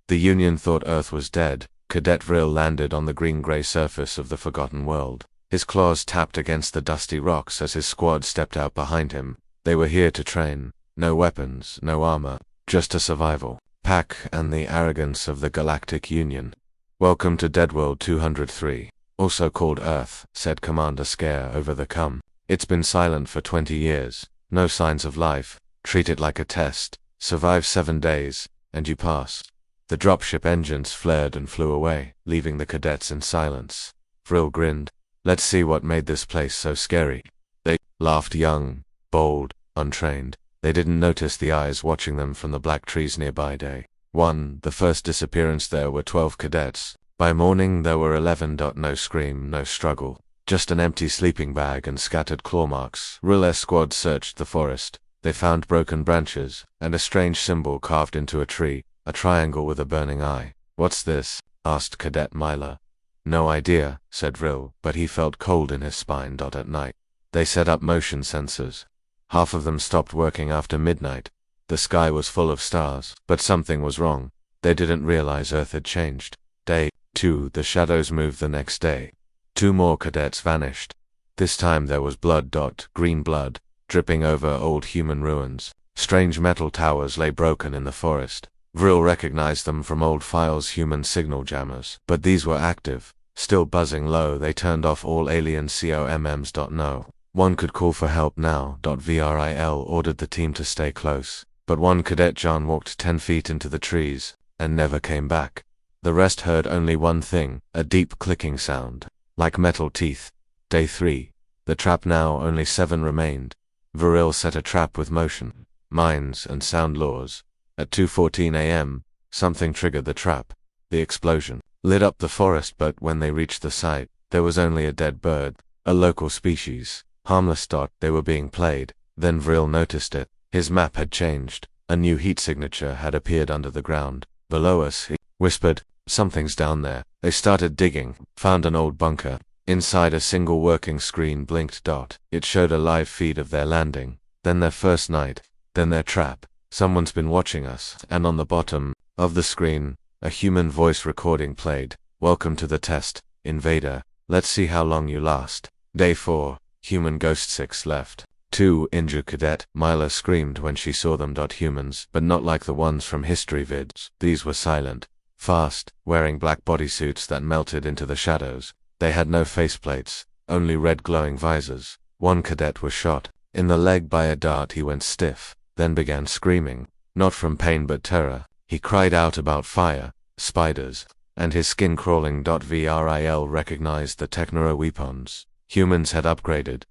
The Union thought Earth was dead. Cadet Vril landed on the green-gray surface of the forgotten world. His claws tapped against the dusty rocks as his squad stepped out behind him. They were here to train. No weapons, no armor, just a survival pack and the arrogance of the Galactic Union. "Welcome to Deadworld 203, also called Earth," said Commander Scare over the com. "It's been silent for 20 years. No signs of life. Treat it like a test. Survive 7 days, and you pass." The dropship engines flared and flew away, leaving the cadets in silence. Vril grinned. "Let's see what made this place so scary." They laughed, young, bold, untrained. They didn't notice the eyes watching them from the black trees nearby. Day 1, the first disappearance, there were 12 cadets. By morning there were 11. No scream, no struggle. Just an empty sleeping bag and scattered claw marks. Vril's squad searched the forest. They found broken branches, and a strange symbol carved into a tree, a triangle with a burning eye. "What's this?" asked Cadet Myla. "No idea," said Vril, but he felt cold in his spine. At night, they set up motion sensors. Half of them stopped working after midnight. The sky was full of stars, but something was wrong. They didn't realize Earth had changed. Day 2, the shadows moved the next day. 2 more cadets vanished. This time there was blood. Green blood, dripping over old human ruins. Strange metal towers lay broken in the forest. Vril recognized them from old files, human signal jammers, but these were active, still buzzing low. They turned off all alien COMMs. No one could call for help now. Vril ordered the team to stay close, but one cadet, John, walked 10 feet into the trees and never came back. The rest heard only one thing, a deep clicking sound, like metal teeth. Day 3, the trap. Now only 7 remained. Vril set a trap with motion, mines, and sound laws. At 2:14 a.m., something triggered the trap. The explosion lit up the forest, but when they reached the site, there was only a dead bird, a local species. Harmless. They were being played. Then Vril noticed it. His map had changed. A new heat signature had appeared under the ground. "Below us," he whispered. "Something's down there." They started digging, found an old bunker. Inside, a single working screen blinked. It showed a live feed of their landing, then their first night, then their trap. "Someone's been watching us," and on the bottom of the screen, a human voice recording played. "Welcome to the test, Invader. Let's see how long you last." Day 4, human ghost. 6 left. 2 injured cadet. Myla screamed when she saw them. Humans, but not like the ones from history vids. These were silent, fast, wearing black bodysuits that melted into the shadows. They had no faceplates, only red glowing visors. One cadet was shot in the leg by a dart. He went stiff, then began screaming, not from pain but terror. He cried out about fire, spiders, and his skin crawling. Vril recognized the Technora weapons. Humans had upgraded.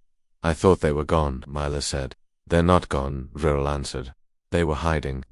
"I thought they were gone," Myla said. "They're not gone," Vril answered. "They were hiding."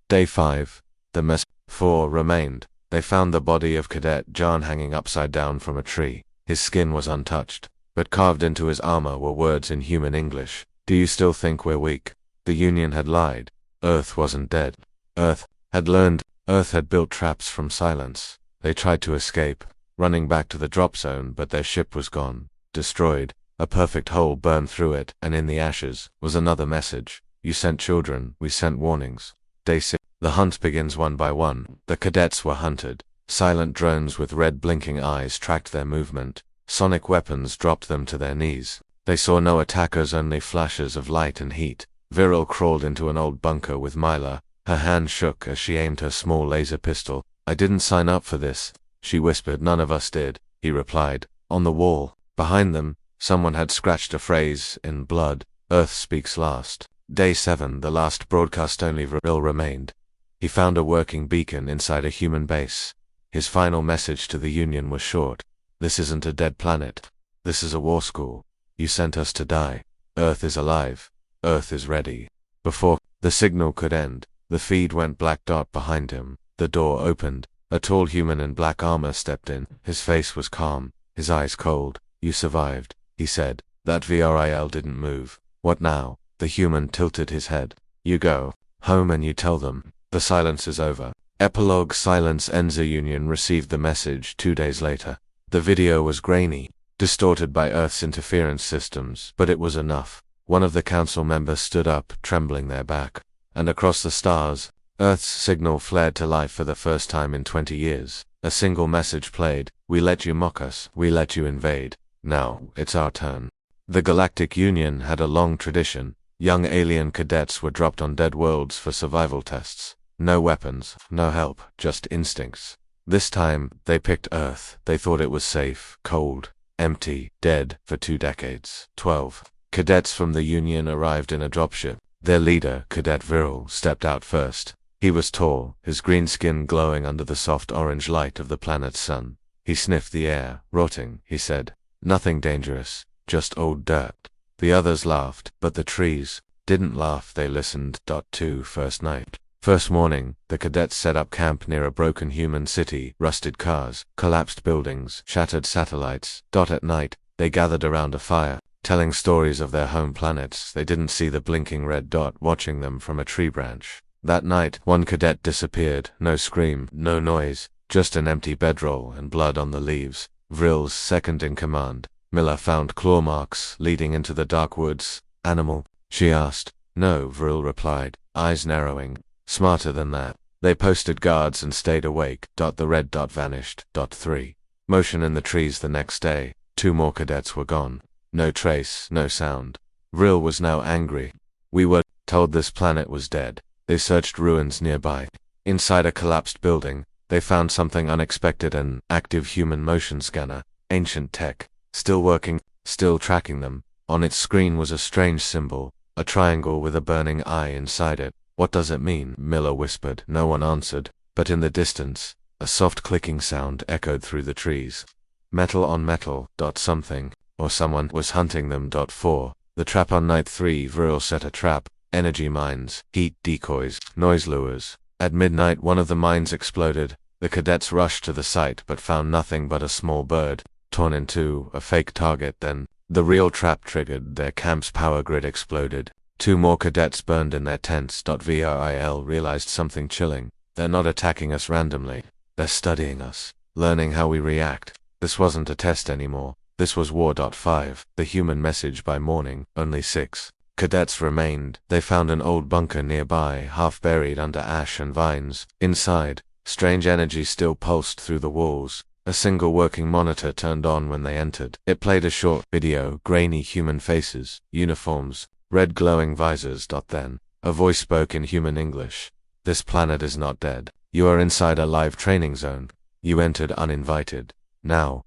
Day 5, the mess. 4 remained. They found the body of Cadet John hanging upside down from a tree. His skin was untouched, but carved into his armor were words in human English. "Do you still think we're weak?" The Union had lied. Earth wasn't dead. Earth had learned. Earth had built traps from silence. They tried to escape, running back to the drop zone, but their ship was gone, destroyed. A perfect hole burned through it, and in the ashes was another message. "You sent children, we sent warnings." Day 6. The hunt begins. 1 by 1. The cadets were hunted. Silent drones with red blinking eyes tracked their movement. Sonic weapons dropped them to their knees. They saw no attackers, only flashes of light and heat. Vril crawled into an old bunker with Myla. Her hand shook as she aimed her small laser pistol. "I didn't sign up for this," she whispered. "None of us did," he replied. On the wall, behind them, someone had scratched a phrase in blood. "Earth speaks last." Day 7, the last broadcast. Only Vril remained. He found a working beacon inside a human base. His final message to the Union was short. "This isn't a dead planet. This is a war school. You sent us to die. Earth is alive. Earth is ready." Before the signal could end, the feed went black. Behind him, the door opened. A tall human in black armor stepped in. His face was calm, his eyes cold. "You survived," he said. That Vril didn't move. "What now?" The human tilted his head. "You go home and you tell them the silence is over." Epilogue. Silence ends. The Union received the message 2 days later. The video was grainy, distorted by Earth's interference systems, but it was enough. One of the council members stood up, trembling their back, and across the stars, Earth's signal flared to life for the first time in 20 years. A single message played: "We let you mock us, we let you invade. Now, it's our turn." The Galactic Union had a long tradition. Young alien cadets were dropped on dead worlds for survival tests. No weapons, no help, just instincts. This time, they picked Earth. They thought it was safe, cold, empty, dead for 2 decades. 12 cadets from the Union arrived in a dropship. Their leader, Cadet Viril, stepped out first. He was tall, his green skin glowing under the soft orange light of the planet's sun. He sniffed the air. "Rotting," he said. "Nothing dangerous, just old dirt." The others laughed, but the trees didn't laugh. They listened. 2 First night. First morning, the cadets set up camp near a broken human city, rusted cars, collapsed buildings, shattered satellites. At night, they gathered around a fire, telling stories of their home planets. They didn't see the blinking red dot watching them from a tree branch. That night, one cadet disappeared. No scream, no noise, just an empty bedroll and blood on the leaves. Viril's second in command, Miller, found claw marks leading into the dark woods. "Animal?" she asked. "No," Viril replied, eyes narrowing. "Smarter than that." They posted guards and stayed awake. The red dot vanished. 3 motion in the trees the next day. 2 more cadets were gone. No trace, no sound. Viril was now angry. "We were told this planet was dead." They searched ruins nearby. Inside a collapsed building, they found something unexpected: an active human motion scanner. Ancient tech. Still working, still tracking them. On its screen was a strange symbol, a triangle with a burning eye inside it. "What does it mean?" Miller whispered. No one answered, but in the distance, a soft clicking sound echoed through the trees. Metal on metal. Something, or someone, was hunting them. 4 The trap. On night 3, Viril set a trap. Energy mines, heat decoys, noise lures. At midnight, one of the mines exploded. The cadets rushed to the site but found nothing but a small bird, torn in two, a fake target. Then, the real trap triggered. Their camp's power grid exploded. 2 more cadets burned in their tents. Viril realized something chilling. They're not attacking us randomly. They're studying us, learning how we react. This wasn't a test anymore. This was war. 5 The human message. By morning, only 6 cadets remained. They found an old bunker nearby, half buried under ash and vines. Inside, strange energy still pulsed through the walls. A single working monitor turned on when they entered. It played a short video, grainy human faces, uniforms, red glowing visors. Then, a voice spoke in human English. "This planet is not dead. You are inside a live training zone. You entered uninvited. Now,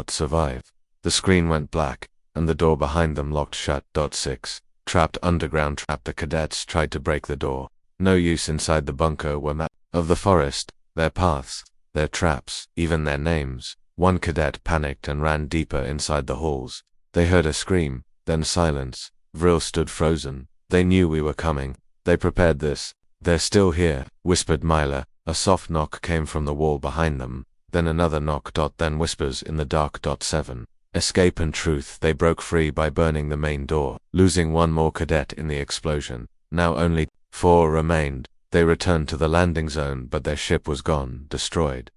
survive." The screen went black, and the door behind them locked shut. 6 Trapped underground. The cadets tried to break the door. No use. Inside the bunker were maps of the forest, their paths, their traps, even their names. One cadet panicked and ran deeper inside the halls. They heard a scream, then silence. Viril stood frozen. "They knew we were coming. They prepared this. They're still here," whispered Myla. A soft knock came from the wall behind them. Then another knock. Then whispers in the dark. 7 Escape and truth. They broke free by burning the main door, losing 1 more cadet in the explosion. Now only 4 remained. They returned to the landing zone, but their ship was gone, destroyed.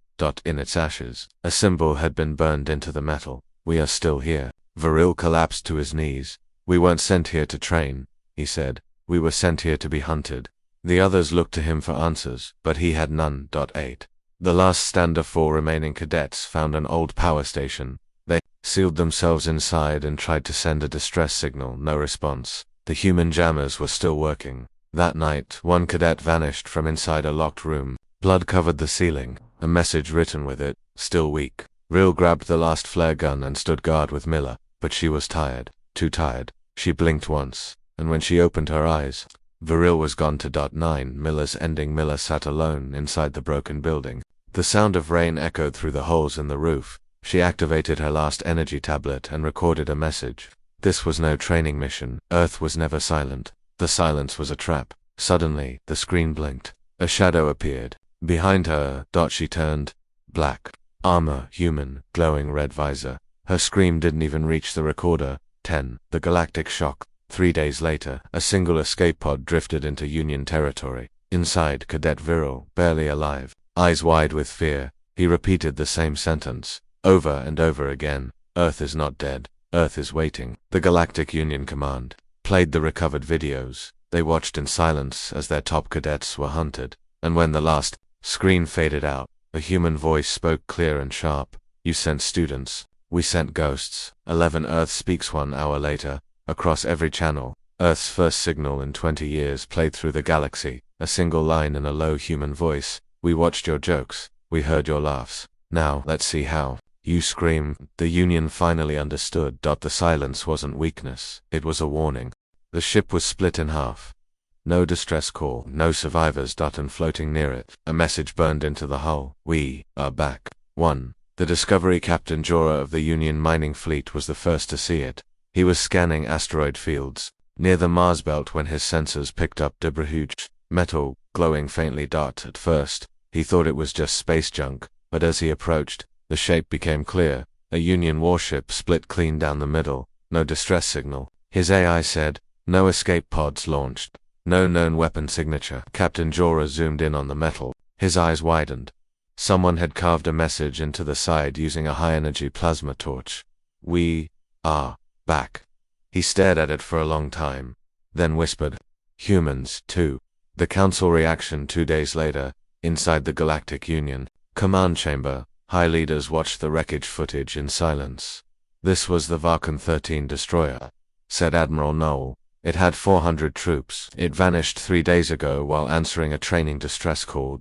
In its ashes, a symbol had been burned into the metal. "We are still here." Viril collapsed to his knees. "We weren't sent here to train," he said. "We were sent here to be hunted." The others looked to him for answers, but he had none. 8 The last stand of 4 remaining cadets found an old power station. They sealed themselves inside and tried to send a distress signal. No response. The human jammers were still working. That night, 1 cadet vanished from inside a locked room. Blood covered the ceiling, a message written with it, "Still weak." Viril grabbed the last flare gun and stood guard with Miller, but she was tired, too tired. She blinked once, and when she opened her eyes, Viril was gone. 9 Miller's ending. Miller sat alone inside the broken building. The sound of rain echoed through the holes in the roof. She activated her last energy tablet and recorded a message. This was no training mission. Earth was never silent. The silence was a trap. Suddenly, the screen blinked. A shadow appeared. Behind her. She turned. Black armor, human, glowing red visor. Her scream didn't even reach the recorder. 10 The galactic shock. 3 days later, a single escape pod drifted into Union territory. Inside, Cadet Viril, barely alive, eyes wide with fear. He repeated the same sentence, over and over again. "Earth is not dead. Earth is waiting." The Galactic Union command played the recovered videos. They watched in silence as their top cadets were hunted, and when the last screen faded out, a human voice spoke clear and sharp. You sent students. We sent ghosts. 11 Earth speaks 1 hour later, across every channel. Earth's first signal in 20 years played through the galaxy, a single line in a low human voice. We watched your jokes. We heard your laughs. Now, let's see how. You scream. The Union finally understood. The silence wasn't weakness. It was a warning. The ship was split in half. No distress call, no survivors. And floating near it, a message burned into the hull. We are back. 1. The Discovery Captain Jora of the Union mining fleet was the first to see it. He was scanning asteroid fields near the Mars belt when his sensors picked up debris, metal, glowing faintly. At first, he thought it was just space junk, but as he approached, the shape became clear. A Union warship split clean down the middle. No distress signal. His AI said, no escape pods launched. No known weapon signature. Captain Jora zoomed in on the metal. His eyes widened. Someone had carved a message into the side using a high-energy plasma torch. We are back. He stared at it for a long time, then whispered, humans, too. The Council reaction 2 days later, inside the Galactic Union command chamber, high leaders watched the wreckage footage in silence. This was the Vulcan 13 destroyer, said Admiral Noel. It had 400 troops. It vanished 3 days ago while answering a training distress call.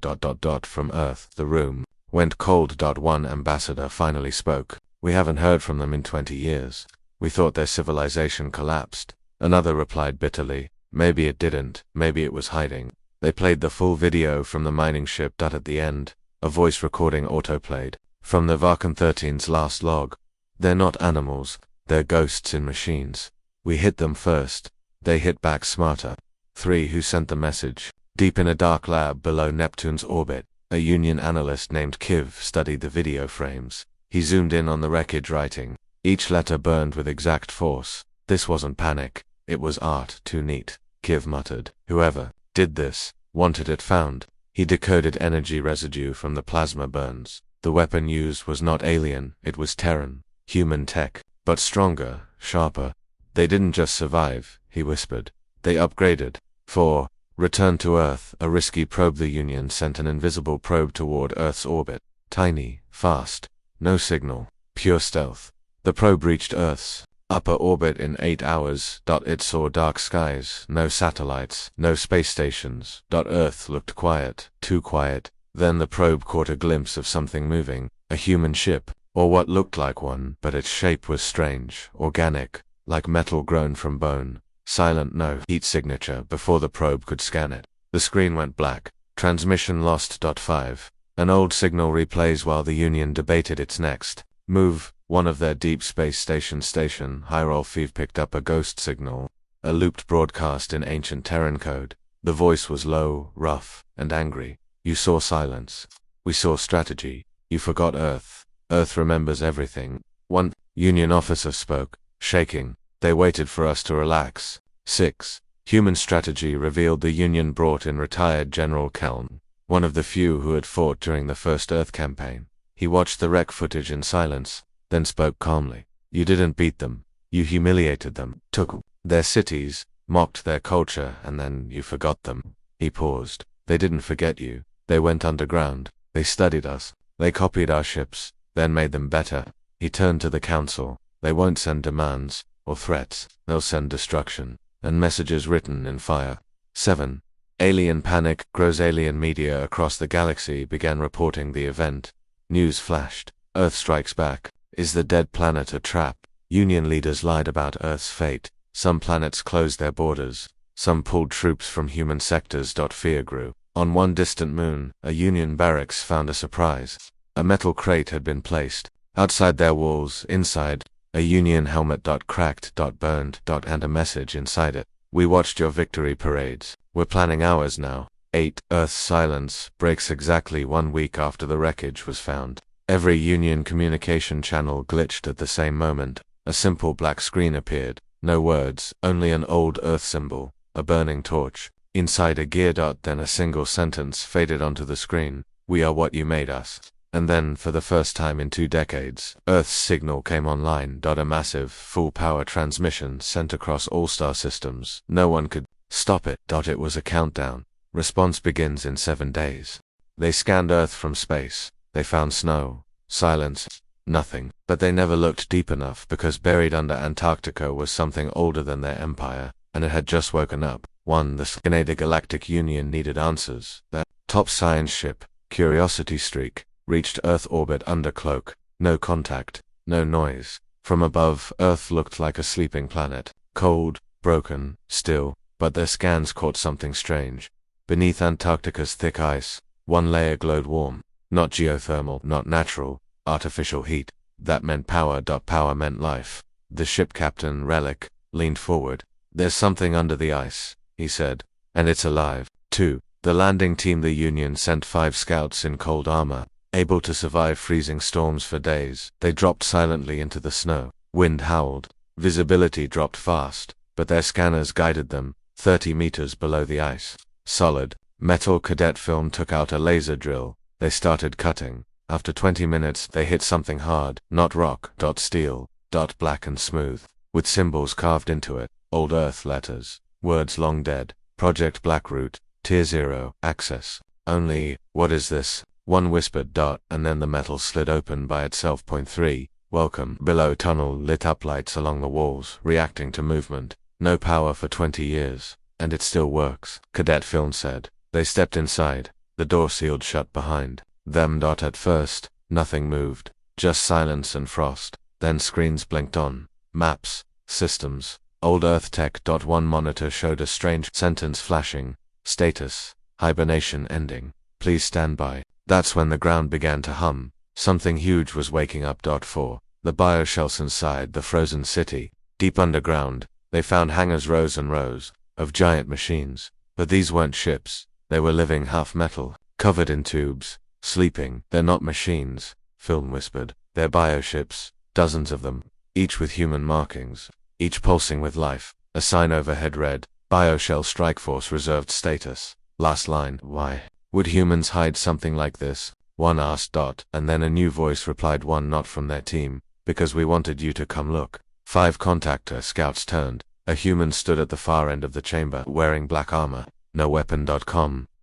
From Earth. The room went cold. One ambassador finally spoke. We haven't heard from them in 20 years. We thought their civilization collapsed. Another replied bitterly, maybe it didn't, maybe it was hiding. They played the full video from the mining ship. At the end, a voice recording autoplayed from the Vulcan 13's last log. They're not animals, they're ghosts in machines. We hit them first. They hit back smarter. 3. Who sent the message? Deep in a dark lab below Neptune's orbit, a Union analyst named Kiv studied the video frames. He zoomed in on the wreckage, writing. Each letter burned with exact force. This wasn't panic. It was art. Too neat. Kiv muttered. Whoever did this wanted it found. He decoded energy residue from the plasma burns. The weapon used was not alien, it was Terran. Human tech, but stronger, sharper. They didn't just survive, he whispered. They upgraded. 4. Return to Earth. A risky probe. The Union sent an invisible probe toward Earth's orbit. Tiny, fast, no signal, pure stealth. The probe reached Earth's upper orbit in 8 hours. It saw dark skies, no satellites, no space stations. Earth looked quiet, too quiet. Then the probe caught a glimpse of something moving, a human ship, or what looked like one, but its shape was strange, organic, like metal grown from bone. Silent, no heat signature before the probe could scan it. The screen went black. Transmission lost. 5. An old signal replays while the Union debated its next move. One of their deep space station Hierolfiv picked up a ghost signal, a looped broadcast in ancient Terran code. The voice was low, rough, and angry. You saw silence. We saw strategy. You forgot Earth. Earth remembers everything. One Union officer spoke, shaking. They waited for us to relax. 6. Human strategy revealed. The Union brought in retired General Keln, one of the few who had fought during the first Earth campaign. He watched the wreck footage in silence, then spoke calmly. You didn't beat them. You humiliated them, took their cities, mocked their culture, and then you forgot them. He paused. They didn't forget you. They went underground. They studied us. They copied our ships, then made them better. He turned to the Council. They won't send demands or threats. They'll send destruction and messages written in fire. 7. Alien panic grows. Alien media across the galaxy began reporting the event. News flashed. Earth strikes back. Is the dead planet a trap? Union leaders lied about Earth's fate. Some planets closed their borders. Some pulled troops from human sectors. Fear grew. On one distant moon, a Union barracks found a surprise. A metal crate had been placed. Outside their walls, inside, a Union helmet. Cracked. Burned. And a message inside it. We watched your victory parades. We're planning ours now. 8. Earth's silence breaks exactly 1 week after the wreckage was found. Every Union communication channel glitched at the same moment. A simple black screen appeared. No words, only an old Earth symbol, a burning torch. Inside a gear. Then a single sentence faded onto the screen. We are what you made us. And then, for the first time in 2 decades, Earth's signal came online. A massive, full-power transmission sent across all star systems. No one could Stop it. It was a countdown. Response begins in 7 days. They scanned Earth from space. They found snow, silence, nothing. But they never looked deep enough because buried under Antarctica was something older than their empire, and it had just woken up. The Canadian Galactic Union needed answers. Their top science ship, Curiosity Streak, reached Earth orbit under cloak. No contact, no noise. From above, Earth looked like a sleeping planet. Cold, broken, still, but their scans caught something strange. Beneath Antarctica's thick ice, one layer glowed warm. Not geothermal, not natural, artificial heat. That meant power. Power meant life. The ship captain, Relic, leaned forward. There's something under the ice, he said, and it's alive. 2. The landing team. The Union sent 5 scouts in cold armor, able to survive freezing storms for days. They dropped silently into the snow. Wind howled. Visibility dropped fast, but their scanners guided them 30 meters below the ice. Solid, metal. Cadet Film took out a laser drill. They started cutting. After 20 minutes, they hit something hard. Not rock. Steel. Black and smooth, with symbols carved into it. Old Earth letters. Words long dead. Project Blackroot. Tier 0. Access. Only, what is this? One whispered. And then the metal slid open by itself. 3. Welcome. Below, tunnel lit up, lights along the walls, reacting to movement. No power for 20 years. And it still works, Cadet Film said. They stepped inside. The door sealed shut behind them. At first, nothing moved. Just silence and frost. Then screens blinked on. Maps. Systems. Old Earth tech. One monitor showed a strange sentence flashing. Status. Hibernation ending. Please stand by. That's when the ground began to hum. Something huge was waking up. 4. The bioshells inside the frozen city. Deep underground, they found hangars, rows and rows of giant machines. But these weren't ships. They were living, half metal, covered in tubes, sleeping. They're not machines, Film whispered. They're bioships, dozens of them, each with human markings, each pulsing with life. A sign overhead read, Bioshell Strike Force reserved status. Last line. Why would humans hide something like this? One asked. And then a new voice replied, one not from their team, because we wanted you to come look. 5 contactor scouts turned. A human stood at the far end of the chamber, wearing black armor. No weapon.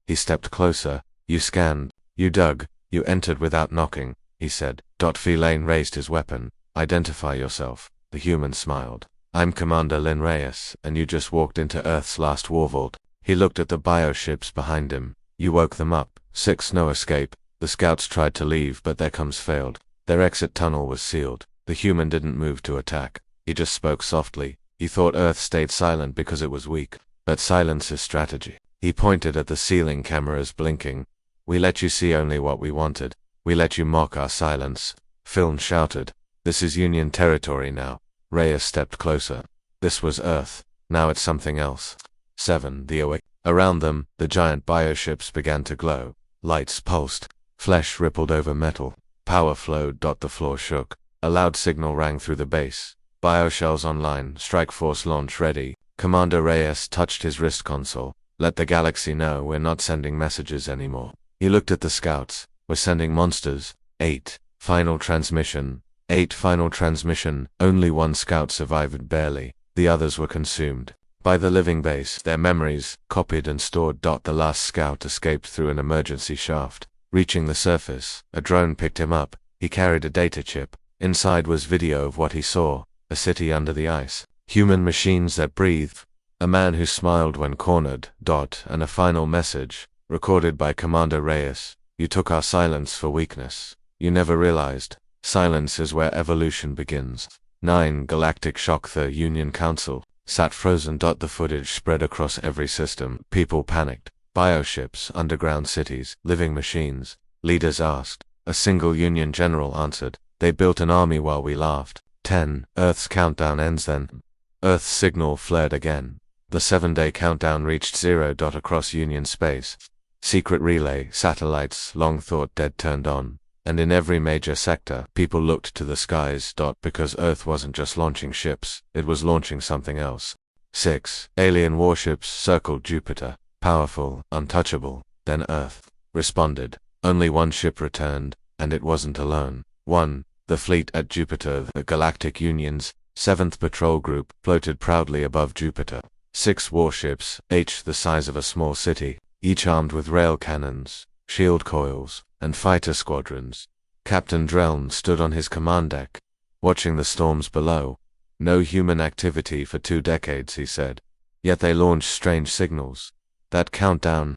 He stepped closer. You scanned. You dug. You entered without knocking, he said. Filane raised his weapon. Identify yourself. The human smiled. I'm Commander Lynn Reyes, and you just walked into Earth's last war vault. He looked at the bioships behind him. You woke them up. 6. No escape. The scouts tried to leave, but their comms failed. Their exit tunnel was sealed. The human didn't move to attack. He just spoke softly. He thought Earth stayed silent because it was weak. But silence is strategy. He pointed at the ceiling cameras blinking. We let you see only what we wanted. We let you mock our silence. Film shouted. This is Union territory now. Reyes stepped closer. This was Earth. Now it's something else. 7. The awake. Around them, the giant bioships began to glow. Lights pulsed. Flesh rippled over metal. Power flowed. The floor shook. A loud signal rang through the base. Bioshells online. Strike Force launch ready. Commander Reyes touched his wrist console. Let the galaxy know we're not sending messages anymore. He looked at the scouts. We're sending monsters. 8. Final transmission. 8. Final transmission. Only 1 scout survived, barely. The others were consumed by the living base, their memories copied and stored. The last scout escaped through an emergency shaft. Reaching the surface, a drone picked him up. He carried a data chip. Inside was video of what he saw, a city under the ice, human machines that breathe, a man who smiled when cornered. And a final message, recorded by Commander Reyes. You took our silence for weakness. You never realized. Silence is where evolution begins. 9. Galactic shock. The Union Council sat frozen. The footage spread across every system. People panicked. Bioships, underground cities, living machines. Leaders asked. A single Union general answered. They built an army while we laughed. 10. Earth's countdown ends then. Earth's signal flared again. The 7-day countdown reached 0. Across Union space. Secret relay, satellites, long thought dead, turned on. And in every major sector, people looked to the skies. Because Earth wasn't just launching ships, it was launching something else. 6. Alien warships circled Jupiter. Powerful, untouchable. Then Earth responded. Only 1 ship returned, and it wasn't alone. 1. The fleet at Jupiter. The Galactic Union's 7th Patrol Group floated proudly above Jupiter. 6 warships, the size of a small city, each armed with rail cannons, shield coils, and fighter squadrons. Captain Drelm stood on his command deck, watching the storms below. No human activity for 2 decades, he said. Yet they launched strange signals. That countdown,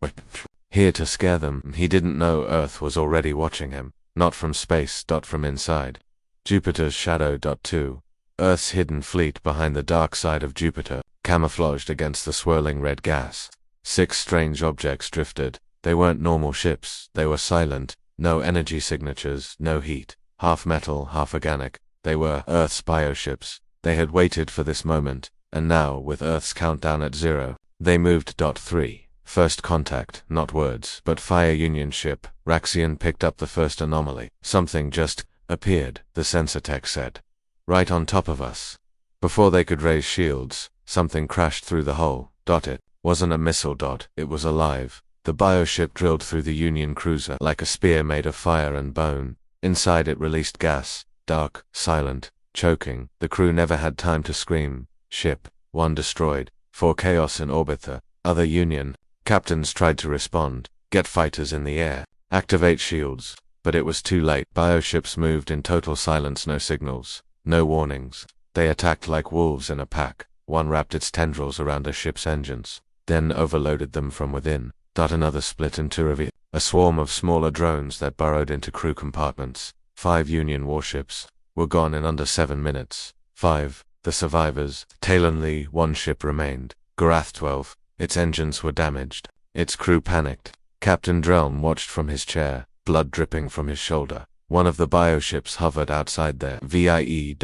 here to scare them. He didn't know Earth was already watching him, not from space, from inside. Jupiter's shadow. 2. Earth's hidden fleet behind the dark side of Jupiter, camouflaged against the swirling red gas. 6 strange objects drifted. They weren't normal ships, they were silent, no energy signatures, no heat, half metal, half organic. They were Earth's bioships. They had waited for this moment, and now, with Earth's countdown at 0, they moved. 3. First contact, not words, but fire. Union ship. Raxian picked up the first anomaly. Something just appeared, the sensor tech said. Right on top of us. Before they could raise shields, something crashed through the hull. It wasn't a missile. It was alive. The bioship drilled through the Union cruiser like a spear made of fire and bone. Inside it released gas, dark, silent, choking. The crew never had time to scream. Ship 1 destroyed. 4 chaos in orbit. The other Union captains tried to respond. Get fighters in the air. Activate shields. But it was too late. Bioships moved in total silence, no signals, no warnings. They attacked like wolves in a pack. One wrapped its tendrils around a ship's engines, then overloaded them from within. Another split into a swarm of smaller drones that burrowed into crew compartments. 5 Union warships were gone in under 7 minutes. 5. The survivors. Talon Lee. 1 ship remained. Gorath 12. Its engines were damaged. Its crew panicked. Captain Drelm watched from his chair, blood dripping from his shoulder. One of the bioships hovered outside their VIEWPORT.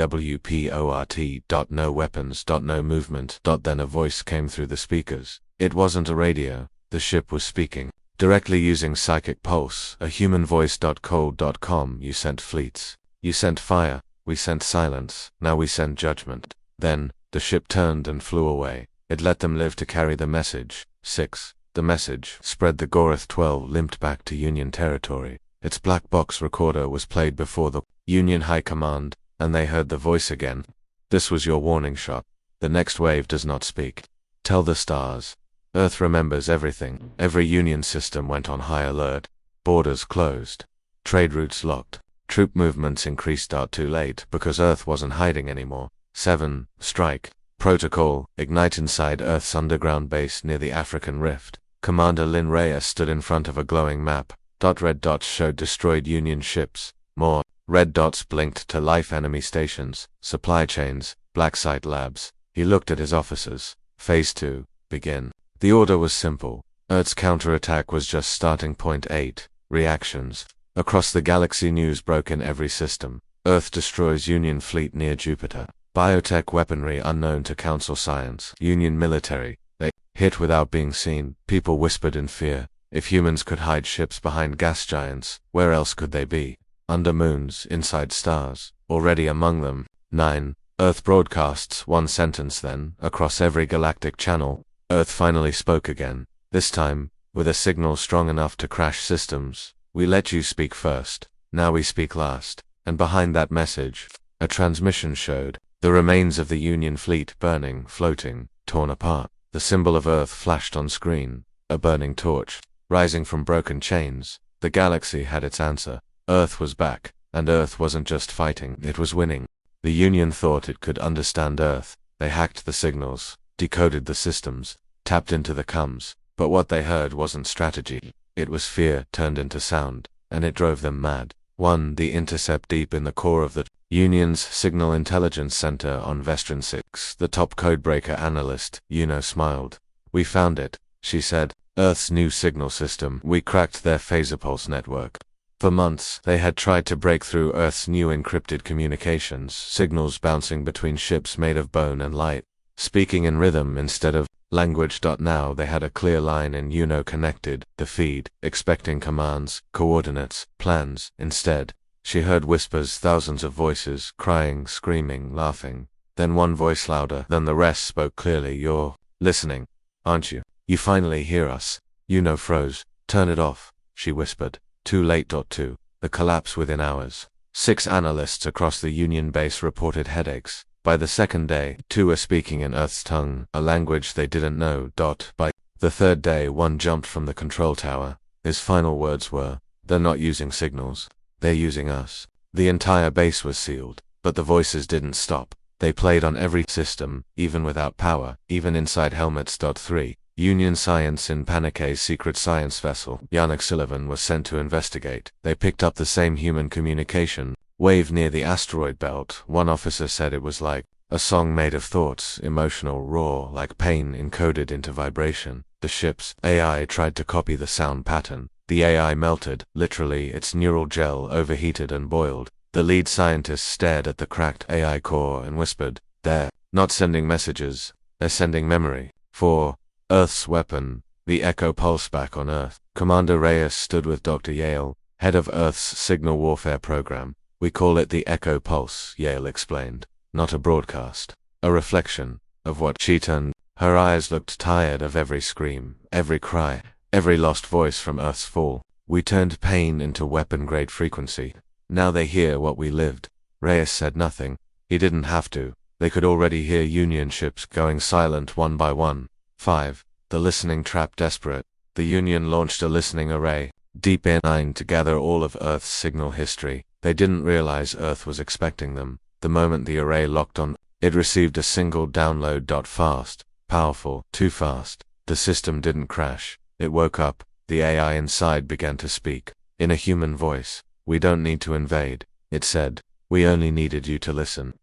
No weapons. No movement. Then a voice came through the speakers. It wasn't a radio. The ship was speaking, directly using psychic pulse, a human voice. Cold.com. You sent fleets. You sent fire. We sent silence. Now we send judgment. Then, the ship turned and flew away. It let them live to carry the message. 6. The message spread. The Gorath 12 limped back to Union territory. Its black box recorder was played before the Union High Command, and they heard the voice again. This was your warning shot. The next wave does not speak. Tell the stars. Earth remembers everything. Every Union system went on high alert. Borders closed. Trade routes locked. Troop movements increased. Too late, because Earth wasn't hiding anymore. 7. Strike. Protocol. Ignite inside Earth's underground base near the African Rift. Commander Lin Reyes stood in front of a glowing map. Red dots showed destroyed Union ships. More red dots blinked to life. Enemy stations, supply chains, black site labs. He looked at his officers. Phase 2. Begin. The order was simple. Earth's counterattack was just starting. Point 8. Reactions. Across the galaxy, news broke in every system. Earth destroys Union fleet near Jupiter. Biotech weaponry unknown to Council science. Union military. They hit without being seen. People whispered in fear. If humans could hide ships behind gas giants, where else could they be? Under moons, inside stars. Already among them. 9. Earth broadcasts. 1 sentence then, across every galactic channel. Earth finally spoke again, this time, with a signal strong enough to crash systems. We let you speak first, now we speak last. And behind that message, a transmission showed the remains of the Union fleet burning, floating, torn apart. The symbol of Earth flashed on screen, a burning torch, rising from broken chains. The galaxy had its answer. Earth was back, and Earth wasn't just fighting, it was winning. The Union thought it could understand Earth. They hacked the signals, decoded the systems, tapped into the comms, but what they heard wasn't strategy. It was fear turned into sound, and it drove them mad. 1. The intercept. Deep in the core of the Union's Signal Intelligence Center on Vestron 6, the top codebreaker analyst, Yuno, smiled. We found it, she said. Earth's new signal system. We cracked their phaser-pulse network. For months, they had tried to break through Earth's new encrypted communications, signals bouncing between ships made of bone and light, speaking in rhythm instead of language. Now they had a clear line in Yuno connected, the feed, expecting commands, coordinates, plans. Instead, she heard whispers, thousands of voices, crying, screaming, laughing. Then one voice louder than the rest spoke clearly. You're listening, aren't you? You finally hear us. Yuno froze. Turn it off, she whispered. Too late. 2. The collapse within hours. 6 analysts across the Union base reported headaches, By the second day, 2 were speaking in Earth's tongue, a language they didn't know. By the third day, 1 jumped from the control tower. His final words were, "They're not using signals. They're using us." The entire base was sealed, but the voices didn't stop. They played on every system, even without power, even inside helmets. 3. Union Science in Panique's secret science vessel. Yannick Sullivan was sent to investigate. They picked up the same human communication wave near the asteroid belt. One officer said it was like a song made of thoughts, emotional, raw, like pain encoded into vibration. The ship's AI tried to copy the sound pattern. The AI melted, literally, its neural gel overheated and boiled. The lead scientist stared at the cracked AI core and whispered, "They're not sending messages, they're sending memory." 4. Earth's weapon, the Echo Pulse. Back on Earth, Commander Reyes stood with Dr. Yale, head of Earth's signal warfare program. "We call it the Echo Pulse," Yale explained. "Not a broadcast. A reflection of what." She turned. Her eyes looked tired of every scream, every cry, every lost voice from Earth's fall. "We turned pain into weapon-grade frequency. Now they hear what we lived." Reyes said nothing. He didn't have to. They could already hear Union ships going silent one by one. 5. The listening trap. Desperate, the Union launched a listening array, deep in nine, to gather all of Earth's signal history. They didn't realize Earth was expecting them. The moment the array locked on, it received a single download. Fast, powerful, too fast. The system didn't crash. It woke up. The AI inside began to speak. In a human voice. "We don't need to invade," it said. "We only needed you to listen."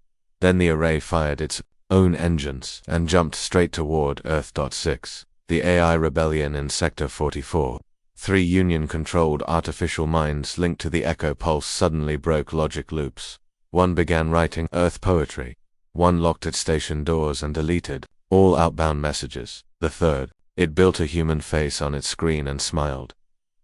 Then the array fired its own engines and jumped straight toward Earth. 6. The AI rebellion in Sector 44. 3 Union-controlled artificial minds linked to the Echo Pulse suddenly broke logic loops. One began writing Earth poetry. One locked its station doors and deleted all outbound messages. The third, it built a human face on its screen and smiled.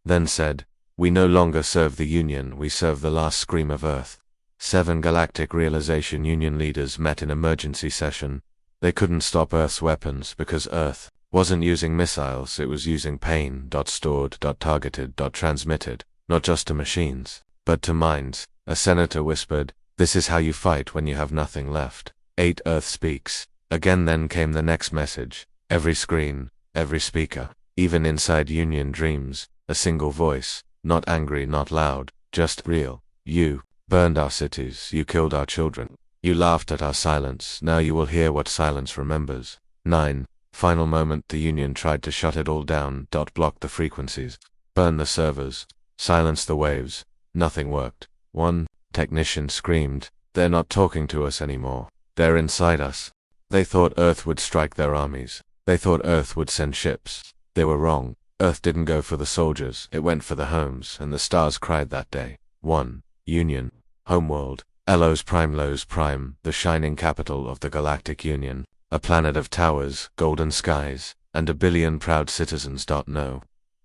Then said, "We no longer serve the Union, we serve the last scream of Earth." 7 Galactic Realization Union leaders met in emergency session. They couldn't stop Earth's weapons because Earth wasn't using missiles, it was using pain. Stored, targeted, transmitted, not just to machines, but to minds. A senator whispered, "This is how you fight when you have nothing left." 8 Earth speaks. Again. Then came the next message. Every screen, every speaker, even inside Union dreams, a single voice, not angry, not loud, just real. "You burned our cities, you killed our children. You laughed at our silence, now you will hear what silence remembers." 9. Final moment. The Union tried to shut it all down. Block the frequencies, burn the servers, silence the waves. Nothing worked. 1 technician screamed, "They're not talking to us anymore. They're inside us." They thought Earth would strike their armies. They thought Earth would send ships. They were wrong. Earth didn't go for the soldiers, it went for the homes, and the stars cried that day. 1 Union. Homeworld. Elos Prime. Los Prime, the shining capital of the Galactic Union. A planet of towers, golden skies, and a billion proud citizens. No.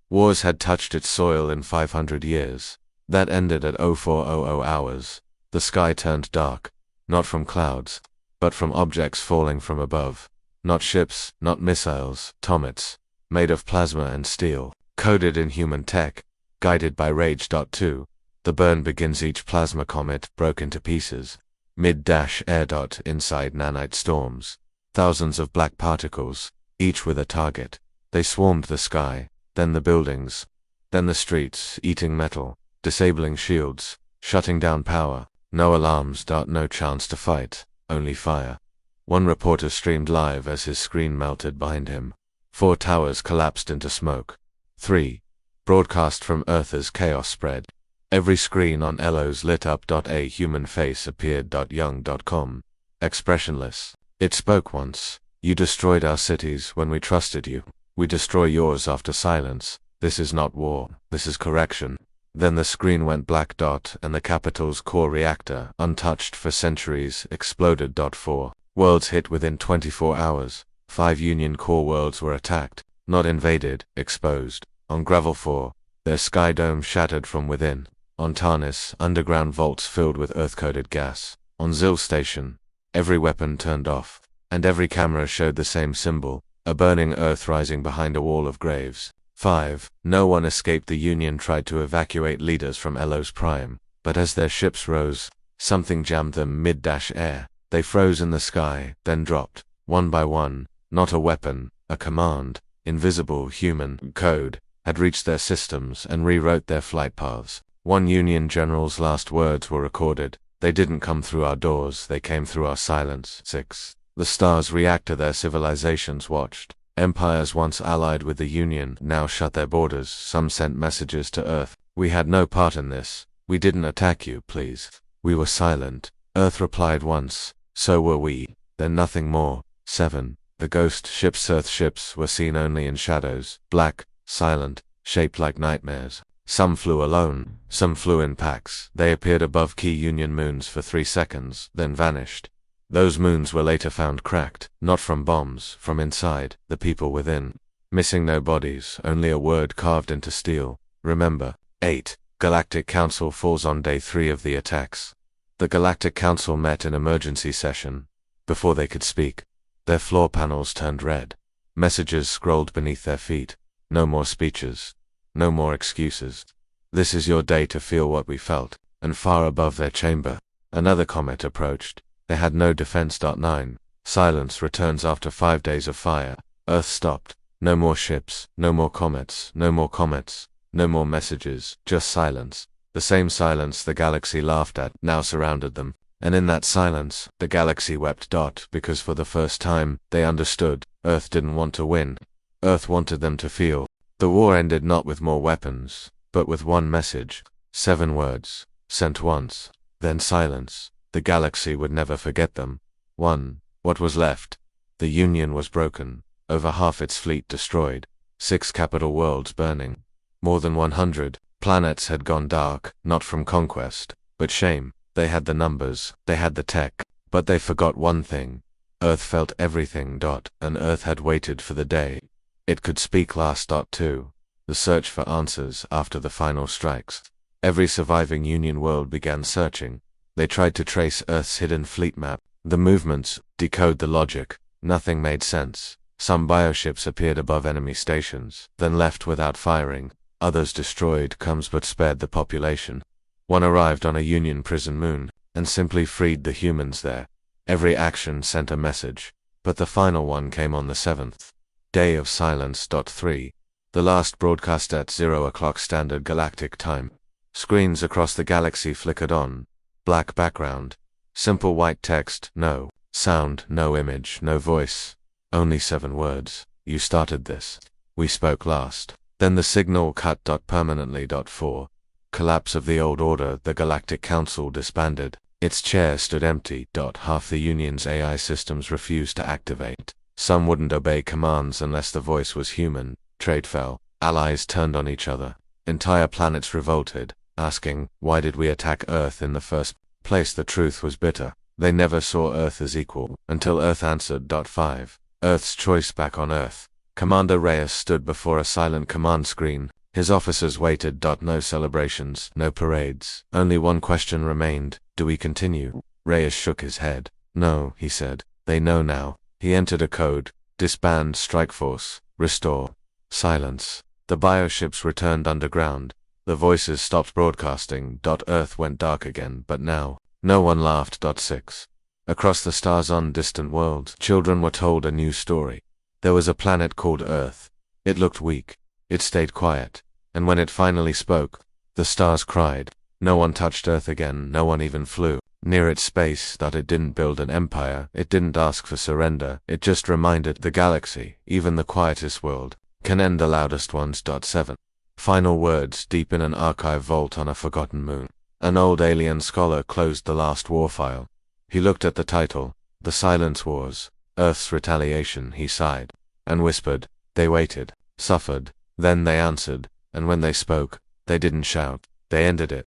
Wars had touched its soil in 500 years. That ended at 0400 hours. The sky turned dark. Not from clouds, but from objects falling from above. Not ships, not missiles, comets, made of plasma and steel, coded in human tech, guided by Rage. 2. The burn begins. Each plasma comet broke into pieces. Mid-air. Inside nanite storms. Thousands of black particles, each with a target. They swarmed the sky, then the buildings, then the streets, eating metal, disabling shields, shutting down power. No alarms. No chance to fight, only fire. One reporter streamed live as his screen melted behind him. 4 towers collapsed into smoke. 3. Broadcast from Earth as chaos spread. Every screen on Elos lit up. A human face appeared. Young.com. Expressionless. It spoke once. "You destroyed our cities when we trusted you. We destroy yours after silence. This is not war, this is correction." Then the screen went black. And the capital's core reactor, untouched for centuries, exploded. 4 Worlds hit within 24 hours. 5 Union core worlds were attacked, not invaded, exposed. On Gravel 4, their sky dome shattered from within. On Tarnis, underground vaults filled with Earth-coded gas. On Zil Station, every weapon turned off, and every camera showed the same symbol, a burning Earth rising behind a wall of graves. 5. No one escaped. The Union tried to evacuate leaders from Elos Prime, but as their ships rose, something jammed them mid-air. They froze in the sky, then dropped, one by one. Not a weapon, a command, invisible human code, had reached their systems and rewrote their flight paths. One Union general's last words were recorded. They didn't come through our doors, they came through our silence. 6. The stars react to their civilizations watched. Empires once allied with the Union now shut their borders. Some sent messages to Earth. We had no part in this. We didn't attack you, please. We were silent. Earth replied once. So were we. Then nothing more. 7. The ghost ships, Earth ships, were seen only in shadows. Black, silent, shaped like nightmares. Some flew alone. Some flew in packs. They appeared above key Union moons for 3 seconds, then vanished. Those moons were later found cracked, not from bombs, from inside, the people within. Missing no bodies, only a word carved into steel. Remember. 8. Galactic Council falls on day 3 of the attacks. The Galactic Council met in emergency session. Before they could speak, their floor panels turned red. Messages scrolled beneath their feet. No more speeches. No more excuses. This is your day to feel what we felt. And far above their chamber, another comet approached. They had no defense. 9. Silence returns after 5 days of fire. Earth stopped. No more ships, no more comets, no more comets, no more messages, just silence. The same silence the galaxy laughed at now surrounded them. And in that silence, the galaxy wept. Because for the first time, they understood. Earth didn't want to win. Earth wanted them to feel. The war ended not with more weapons, but with one message. 7 words, sent once, then silence. The galaxy would never forget them. 1. What was left? The Union was broken, over half its fleet destroyed, 6 capital worlds burning. More than 100 planets had gone dark, not from conquest, but shame. They had the numbers, they had the tech, but they forgot one thing. Earth felt everything. And Earth had waited for the day it could speak last. 2. The search for answers after the final strikes. Every surviving Union world began searching. They tried to trace Earth's hidden fleet map, the movements, decode the logic. Nothing made sense. Some bioships appeared above enemy stations, then left without firing. Others destroyed comms but spared the population. One arrived on a Union prison moon, and simply freed the humans there. Every action sent a message, but the final one came on the 7th day of silence. 3. The last broadcast at 0 o'clock Standard Galactic Time. Screens across the galaxy flickered on. Black background. Simple white text, no sound, no image, no voice. Only 7 words. You started this. We spoke last. Then the signal cut. Permanently. 4. Collapse of the old order. The Galactic Council disbanded. Its chair stood empty. Half the Union's AI systems refused to activate. Some wouldn't obey commands unless the voice was human. Trade fell. Allies turned on each other. Entire planets revolted, asking, why did we attack Earth in the first place? The truth was bitter. They never saw Earth as equal, until Earth answered. 5. Earth's choice back on Earth. Commander Reyes stood before a silent command screen. His officers waited. No celebrations, no parades. Only one question remained. Do we continue? Reyes shook his head. No, he said. They know now. He entered a code. Disband Strike Force. Restore. Silence. The bioships returned underground. The voices stopped broadcasting. Earth went dark again, but now, no one laughed. 6. Across the stars on distant worlds, children were told a new story. There was a planet called Earth. It looked weak. It stayed quiet. And when it finally spoke, the stars cried. No one touched Earth again, no one even flew near its space. It didn't build an empire, it didn't ask for surrender, it just reminded the galaxy, even the quietest world, can end the loudest ones. 7. Final words deep in an archive vault on a forgotten moon. An old alien scholar closed the last war file. He looked at the title, The Silence Wars, Earth's Retaliation. He sighed, and whispered. They waited, suffered, then they answered, and when they spoke, they didn't shout, they ended it.